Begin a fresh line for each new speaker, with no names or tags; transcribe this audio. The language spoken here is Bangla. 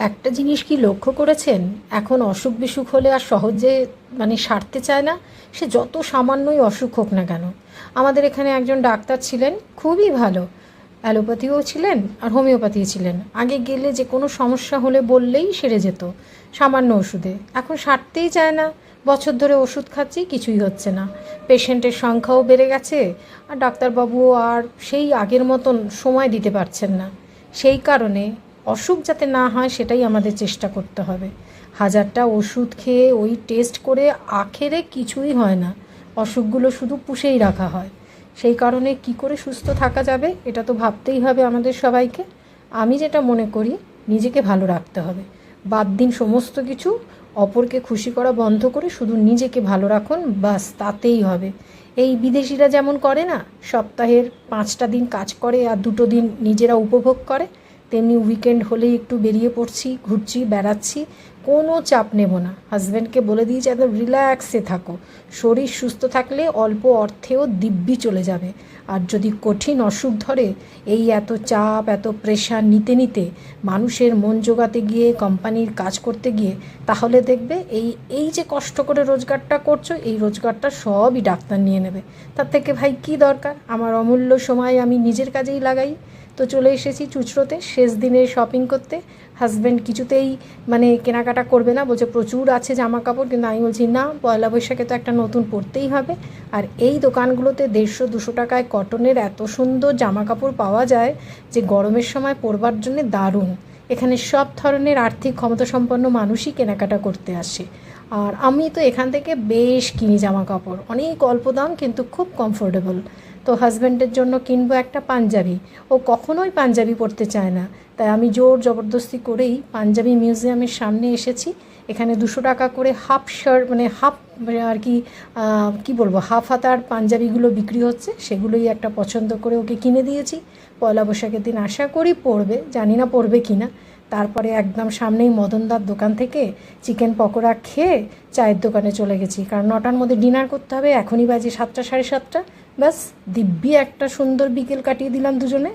একটা জিনিস কি লক্ষ্য করেছেন? এখন অসুখ বিসুখ হলে আর সহজে সারতে চায় না। সে যত সামান্যই অসুখ হোক না কেন। আমাদের এখানে একজন ডাক্তার ছিলেন, খুবই ভালো। অ্যালোপ্যাথিও ছিলেন আর হোমিওপ্যাথিও ছিলেন। আগে গেলে যে কোনো সমস্যা হলে বললেই সেরে যেত সামান্য ওষুধে। এখন সারতেই চায় না। বছর ধরে ওষুধ খাচ্ছি, কিছুই হচ্ছে না। পেশেন্টের সংখ্যাও বেড়ে গেছে, আর ডাক্তারবাবুও আর সেই আগের মতন সময় দিতে পারছেন না। সেই কারণে অসুখ যাতে না হয় সেটাই আমাদের চেষ্টা করতে হবে। হাজারটা ওষুধ খেয়ে ওই টেস্ট করে আখেরে কিছুই হয় না। অসুখগুলো শুধু পুষেই রাখা হয়। সেই কারণে কি করে সুস্থ থাকা যাবে এটা তো ভাবতেই হবে আমাদের সবাইকে। আমি যেটা মনে করি, নিজেকে ভালো রাখতে হবে। বাদ দিন সমস্ত কিছু, অপরকে খুশি করা বন্ধ করে শুধু নিজেকে ভালো রাখুন, বাস তাতেই হবে। এই বিদেশিরা যেমন করে না, সপ্তাহের 5টা দিন কাজ করে আর 2টো দিন নিজেরা উপভোগ করে, তেমনি উইকেন্ড হলেই একটু বেরিয়ে পড়ছি, ঘুরছি, বেড়াচ্ছি। কোনো চাপ নেব না। হাজব্যান্ডকে বলে দিয়েছি একদম রিল্যাক্সে থাকো। শরীর সুস্থ থাকলে অল্প অর্থেও দিব্যি চলে যাবে। আর যদি কঠিন অসুখ ধরে, এই এত চাপ, এত প্রেশার নিতে নিতে মানুষের মন জোগাতে গিয়ে, কোম্পানির কাজ করতে গিয়ে, তাহলে দেখবে এই এই যে কষ্ট করে রোজগারটা করছো, এই রোজগারটা সবই ডাক্তার নিয়ে নেবে। তার থেকে ভাই কী দরকার? আমার অমূল্য সময় আমি নিজের কাজেই লাগাই। তো চলে এসেছি চুঁচড়োতে শেষ দিনে শপিং করতে। হাজব্যান্ড কিছুতেই কেনাকাটা করবে না, বলছে প্রচুর আছে জামা কাপড়। কিন্তু আমি বলছি না, পয়লা বৈশাখে তো একটা নতুন পরতেই হবে। আর এই দোকানগুলোতে 150-200 টাকায় কটনের এত সুন্দর জামা কাপড় পাওয়া যায় যে গরমের সময় পরবার জন্য দারুণ। এখানে সব ধরনের আর্থিক ক্ষমতাসম্পন্ন মানুষই কেনাকাটা করতে আসে। আর আমি তো এখান থেকে বেশ কিনি জামা কাপড়, অনেক অল্প দাম কিন্তু খুব কমফোর্টেবল। তো হাজব্যান্ডের জন্য কিনবো একটা পাঞ্জাবি। ও কখনোই পাঞ্জাবি পরতে চায় না, তাই আমি জোর জবরদস্তি করেই পাঞ্জাবি মিউজিয়ামের সামনে এসেছি। এখানে 200 টাকা করে হাফ শার্ট, হাফ আর কি কী বলবো, হাফ হাতার পাঞ্জাবিগুলো বিক্রি হচ্ছে। সেগুলোই একটা পছন্দ করে ওকে কিনে দিয়েছি। পয়লা বৈশাখের দিন আশা করি পরবে, জানি না পরবে কি না। তারপরে একদম সামনেই মদনদার দোকান থেকে চিকেন পকোড়া খেয়ে চায়ের দোকানে চলে গেছি, কারণ 9টার মধ্যে ডিনার করতে হবে। এখনই বাজে 7টা, 7:30। ব্যাস দিব্যি একটা সুন্দর বিকেল কাটিয়ে দিলাম দুজনে।